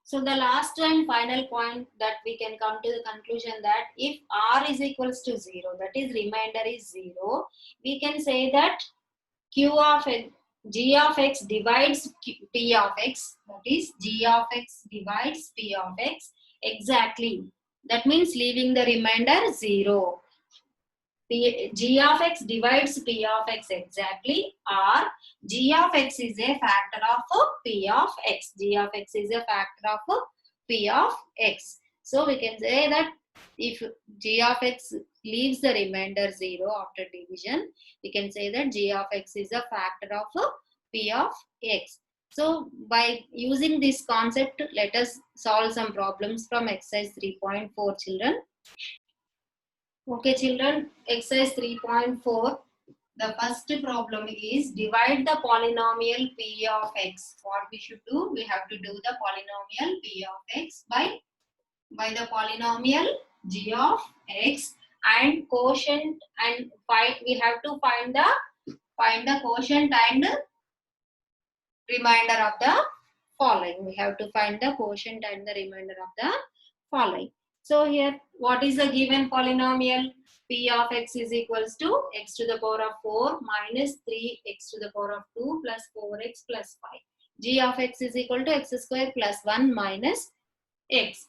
So the last and final point that we can come to the conclusion that if r is equals to 0, that is remainder is 0, we can say that q of x, g of x divides p of x, that is g of x divides p of x exactly. That means leaving the remainder 0. G of x divides p of x exactly, or g of x is a factor of p of x. G of x is a factor of p of x. So we can say that if g of x leaves the remainder 0 after division, we can say that g of x is a factor of p of x. So by using this concept, let us solve some problems from exercise 3.4, children. Okay, children, exercise 3.4. The first problem is divide the polynomial p of x. What we should do? We have to do the polynomial p of x by the polynomial g of x and quotient, and we have to find the quotient and remainder of the following. We have to find the quotient and the remainder of the following. So here, what is the given polynomial? P of x is equals to x to the power of 4 minus 3x to the power of 2 plus 4x plus 5. G of x is equal to x square plus 1 minus x.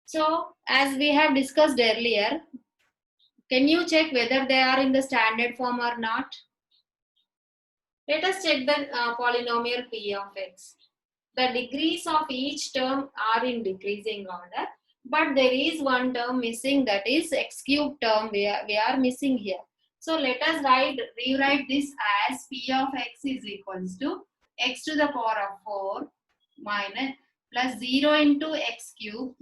So as we have discussed earlier, can you check whether they are in the standard form or not? Let us check the polynomial p of x. The degrees of each term are in decreasing order, but there is one term missing, that is x cube term we are missing here. So let us rewrite this as p of x is equals to x to the power of 4 minus plus 0 into x cube.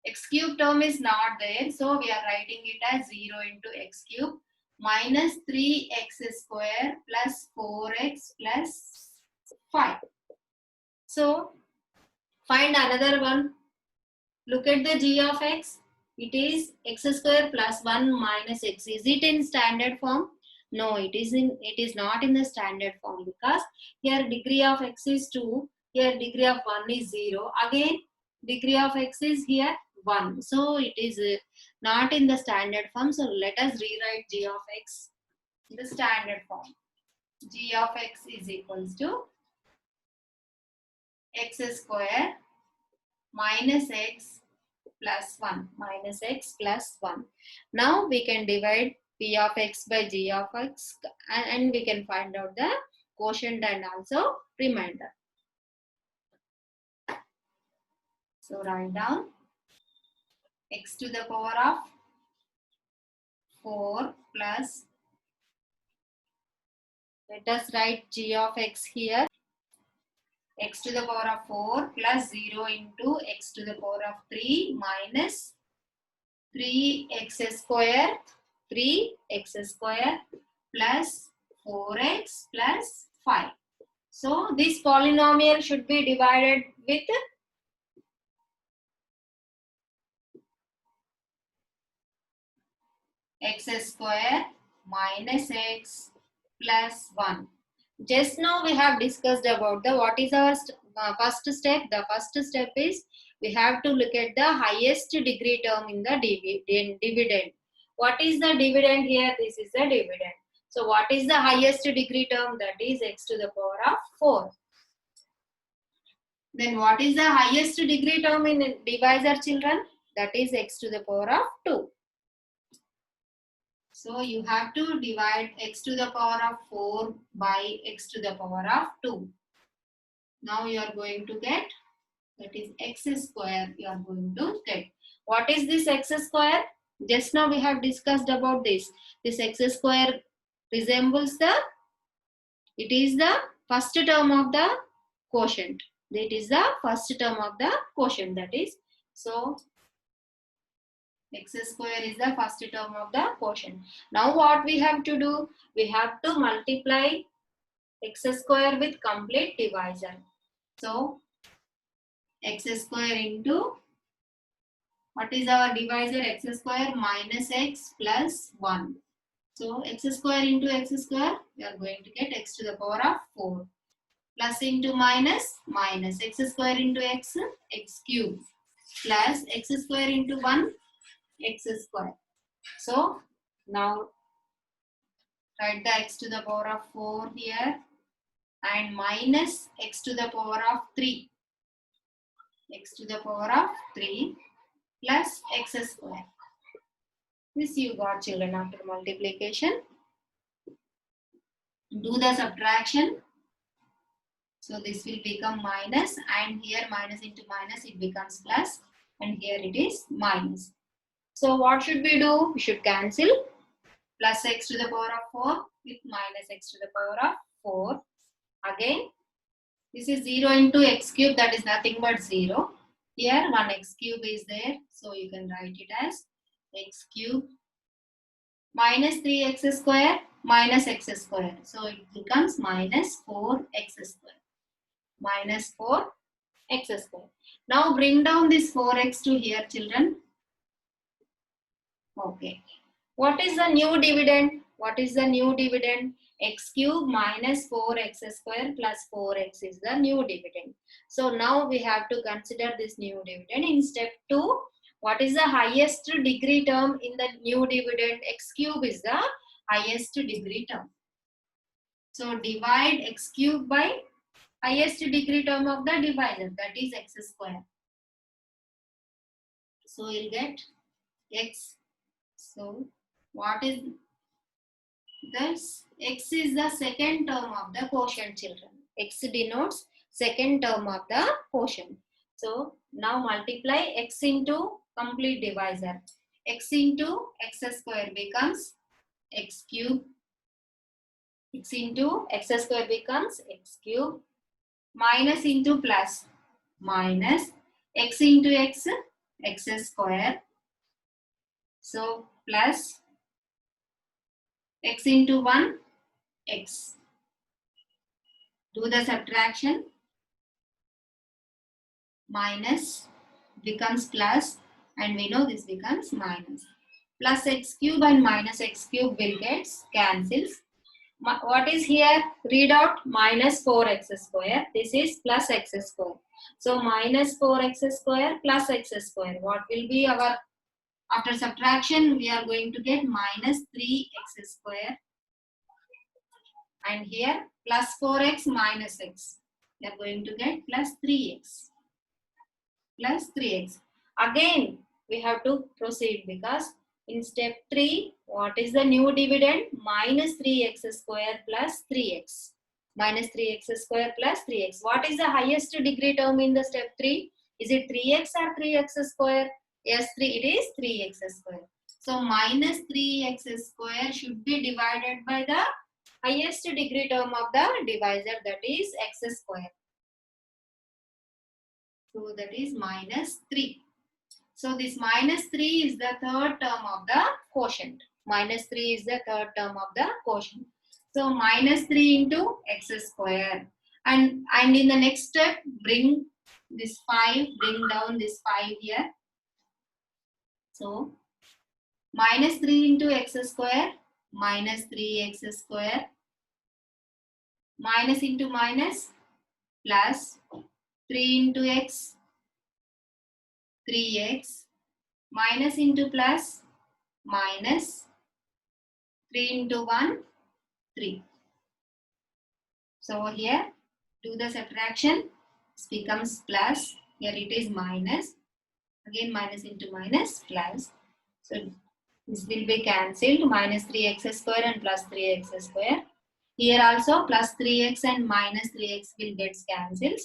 X cube term is not there, so we are writing it as 0 into x cube minus 3x square plus 4x plus 5. So find another one. Look at the g of x. It is x square plus 1 minus x. Is it in standard form? No, it is not in the standard form, because here degree of x is 2, here degree of 1 is 0. Again, degree of x is here 1. So it is not in the standard form. So let us rewrite g of x in the standard form. G of x is equals to x square minus x plus 1, minus x plus 1. Now we can divide p of x by g of x, and we can find out the quotient and also remainder. So write down x to the power of 4 plus, let us write g of x here, x to the power of 4 plus 0 into x to the power of 3 minus 3x square plus 4x plus 5. So this polynomial should be divided with x square minus x plus 1. Just now we have discussed about what is our first step. The first step is we have to look at the highest degree term in the dividend. What is the dividend here? This is the dividend. So what is the highest degree term? That is x to the power of 4. Then what is the highest degree term in divisor, children? That is x to the power of 2. So you have to divide x to the power of 4 by x to the power of 2. Now you are going to get, that is x square you are going to get. What is this x square? Just now we have discussed about this. This x square resembles it is the first term of the quotient. It is the first term of the quotient, that is. So x square is the first term of the quotient. Now what we have to do? We have to multiply x square with complete divisor. So x square into, what is our divisor? X square minus x plus 1. So x square into x square, we are going to get x to the power of 4 plus into minus, minus, x square into x, x cube, plus x square into 1, x square. So now write the x to the power of 4 here and minus x to the power of 3. X to the power of 3 plus x square. This you got, children, after multiplication. Do the subtraction. So this will become minus, and here minus into minus it becomes plus, and here it is minus. So what should we do? We should cancel plus x to the power of 4 with minus x to the power of 4. Again, this is 0 into x cube, that is nothing but 0. Here 1 x cube is there, so you can write it as x cube minus 3x square minus x square. So it becomes minus 4x square. Minus 4x square. Now bring down this 4x to here, children. Okay. What is the new dividend? What is the new dividend? X cube minus 4x square plus 4x is the new dividend. So now we have to consider this new dividend. In step 2, what is the highest degree term in the new dividend? X cube is the highest degree term. So divide x cube by highest degree term of the divisor, that is x square. So you'll get x. So what is this? X is the second term of the quotient, children. X denotes second term of the quotient. So now multiply x into complete divisor. X into x square becomes x cube. X into x square becomes x cube. Minus into plus, minus x into x, x square. So plus x into 1, x. Do the subtraction. Minus becomes plus, and we know this becomes minus. Plus x cube and minus x cube will get cancels. What is here? Read out minus 4x square. This is plus x square. So minus 4x square plus x square. What will be our, after subtraction, we are going to get minus 3x square. And here plus 4x minus x. We are going to get plus 3x. Plus 3x. Again, we have to proceed because in step 3, what is the new dividend? Minus 3x square plus 3x. Minus 3x square plus 3x. What is the highest degree term in the step 3? Is it 3x or 3x square? Yes, it is 3x square. So minus 3x square should be divided by the highest degree term of the divisor, that is x square. So that is minus 3. So this minus 3 is the third term of the quotient. Minus 3 is the third term of the quotient. So minus 3 into x square. And in the next step, bring this 5, bring down this 5 here. So minus 3 into x square, minus 3x square. Minus into minus, plus 3 into x, 3x, minus into plus, minus 3 into 1, 3. So here, do the subtraction, this becomes plus, here it is minus, again minus into minus, plus. So this will be cancelled, minus 3x square and plus 3x square. Here also plus 3x and minus 3x will get cancelled.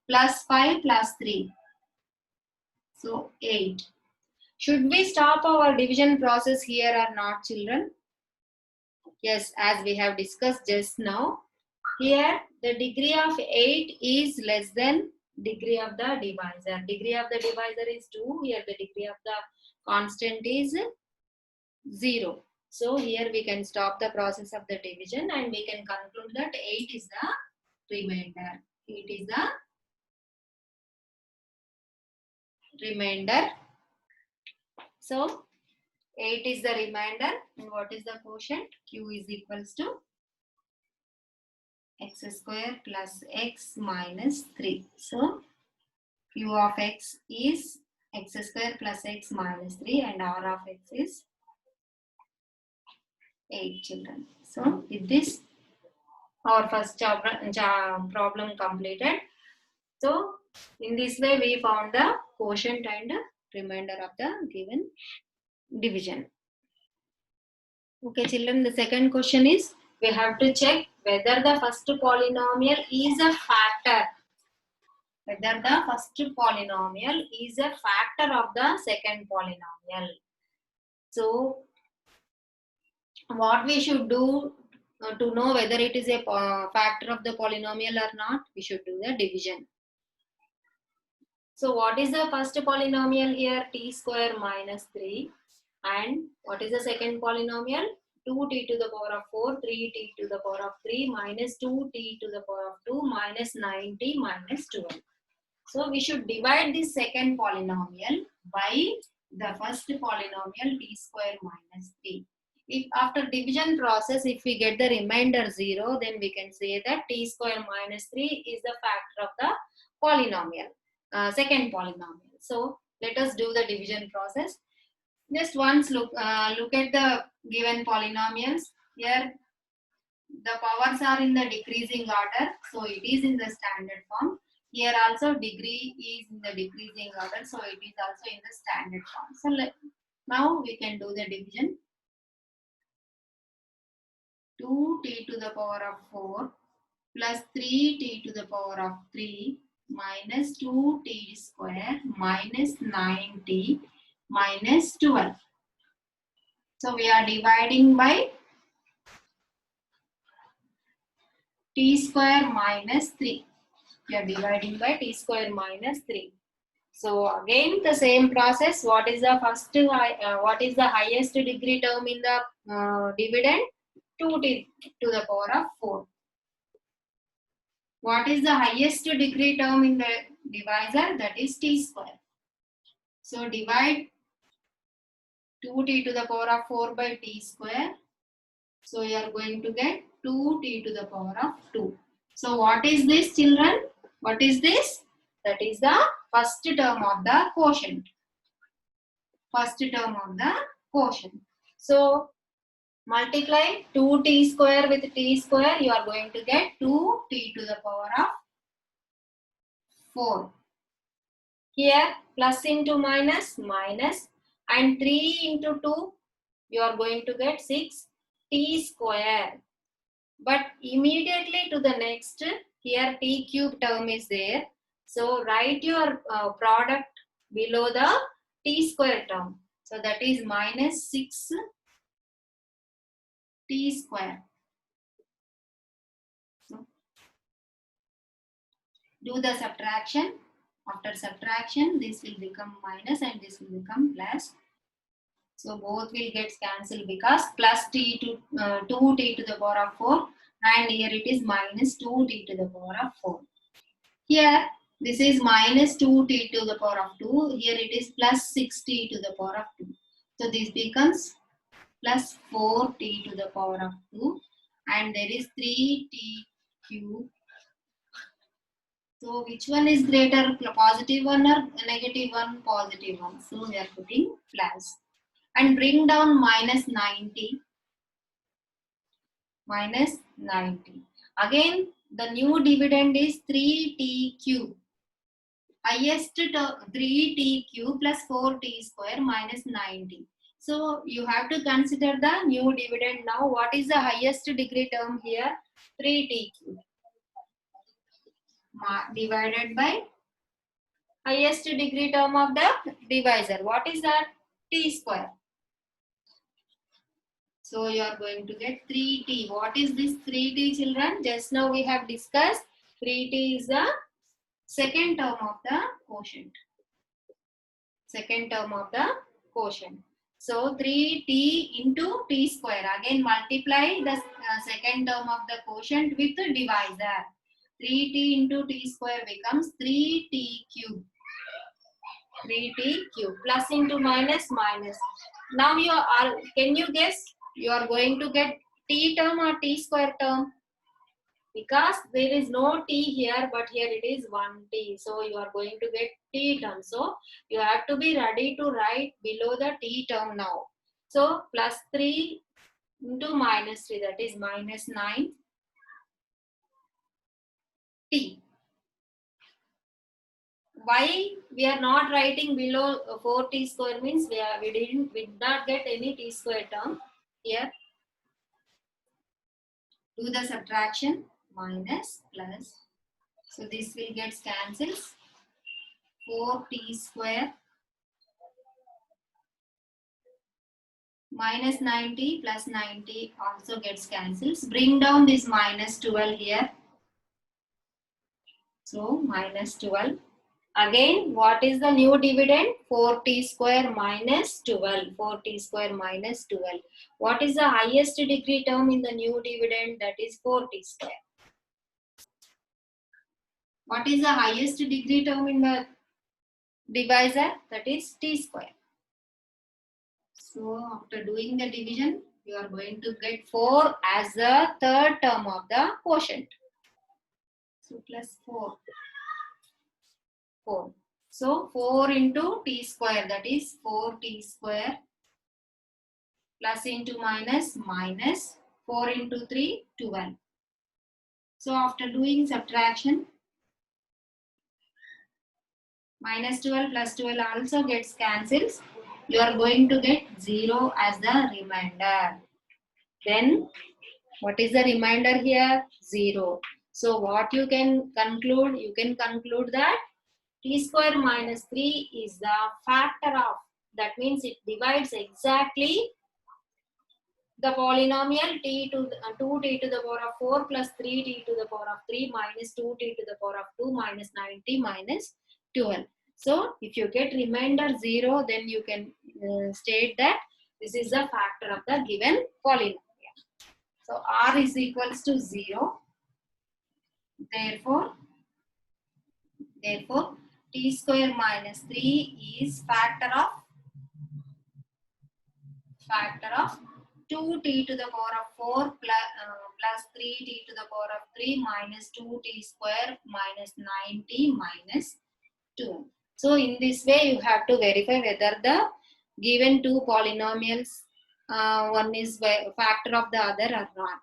Plus 5 plus 3. So 8. Should we stop our division process here or not, children? Yes, as we have discussed just now. Here the degree of 8 is less than degree of the divisor. Degree of the divisor is 2. Here the degree of the constant is 0. So here we can stop the process of the division and we can conclude that 8 is the remainder. 8 is the remainder. So 8 is the remainder, and what is the quotient? Q is equals to x square plus x minus 3. So q of x is x square plus x minus 3 and r of x is 8 children. So with this our first problem completed. So in this way we found the quotient and remainder of the given division. Okay children, the second question is we have to check whether the first polynomial is a factor. Whether the first polynomial is a factor of the second polynomial. So what we should do to know whether it is a factor of the polynomial or not, we should do the division. So what is the first polynomial here? T square minus 3. And what is the second polynomial? 2t to the power of 4, 3t to the power of 3 minus 2t to the power of 2 minus 9t minus 12. So we should divide this second polynomial by the first polynomial t square minus 3. If after division process, if we get the remainder 0, then we can say that t square minus 3 is the factor of the polynomial, second polynomial. So let us do the division process. Just once look at the given polynomials. Here the powers are in the decreasing order, so it is in the standard form. Here also degree is in the decreasing order, so it is also in the standard form. So now we can do the division. 2t to the power of 4 plus 3t to the power of 3 minus 2t square minus 9t minus 12. So we are dividing by t square minus 3. We are dividing by t square minus 3. So again the same process. What is the first? What is the highest degree term in the dividend? 2t to the power of 4. What is the highest degree term in the divisor? That is t square. So divide 2t to the power of 4 by t square. So you are going to get 2t to the power of 2. So what is this children? What is this? That is the first term of the quotient. First term of the quotient. So multiply 2t square with t square. You are going to get 2t to the power of 4. Here plus into minus, minus, and 3 into 2. You are going to get 6t square. But immediately to the next, here t cube term is there. So write your product below the t square term. So that is minus 6t square. So do the subtraction. After subtraction, this will become minus and this will become plus. So both will get cancelled because plus t to 2t to the power of 4 and here it is minus 2t to the power of 4. Here this is minus 2t to the power of 2. Here it is plus 6t to the power of 2. So this becomes plus 4t to the power of 2 and there is 3t cube. So which one is greater, positive one or negative one? Positive one. So we are putting plus. And bring down minus 90. Minus 90. Again the new dividend is 3t cube. Highest 3t cube plus 4t square minus 90. So you have to consider the new dividend now. What is the highest degree term here? 3t cube. Divided by highest degree term of the divisor. What is that? T square. So you are going to get 3t. What is this 3t children? Just now we have discussed 3t is the second term of the quotient. Second term of the quotient. So 3t into t square. Again multiply the second term of the quotient with the divisor. 3t into t square becomes 3t cube. 3t cube. Plus into minus, minus. Now you are, can you guess? You are going to get t term or t square term? because there is no t here, but here it is 1t. So you are going to get t term. So you have to be ready to write below the t term now. So plus 3 into minus 3, that is minus 9t. Why we are not writing below 4t square means we did not get any t square term here. Do the subtraction, minus plus. So this will get cancels. 4t square minus 90 plus 90 also gets cancels. Bring down this minus 12 here. So minus 12. Again, what is the new dividend? 4t square minus 12. 4t square minus 12. What is the highest degree term in the new dividend? That is 4t square. What is the highest degree term in the divisor? That is t square. So after doing the division, you are going to get 4 as the third term of the quotient. So plus 4. 4. So 4 into t square, that is 4t square, plus into minus, minus 4 into 3, 12. So after doing subtraction, minus 12 plus 12 also gets cancels. You are going to get 0 as the remainder. Then what is the remainder here? 0. So what you can conclude? You can conclude that t square minus 3 is the factor of, that means it divides exactly the polynomial t to the, 2t to the power of 4 plus 3t to the power of 3 minus 2t to the power of 2 minus 90 minus 12. So if you get remainder 0, then you can state that this is the factor of the given polynomial. So r is equals to 0. Therefore, t square minus 3 is factor of 2t to the power of 4 plus 3t to the power of 3 minus 2t square minus 9t minus 2. So in this way you have to verify whether the given two polynomials one is factor of the other or not.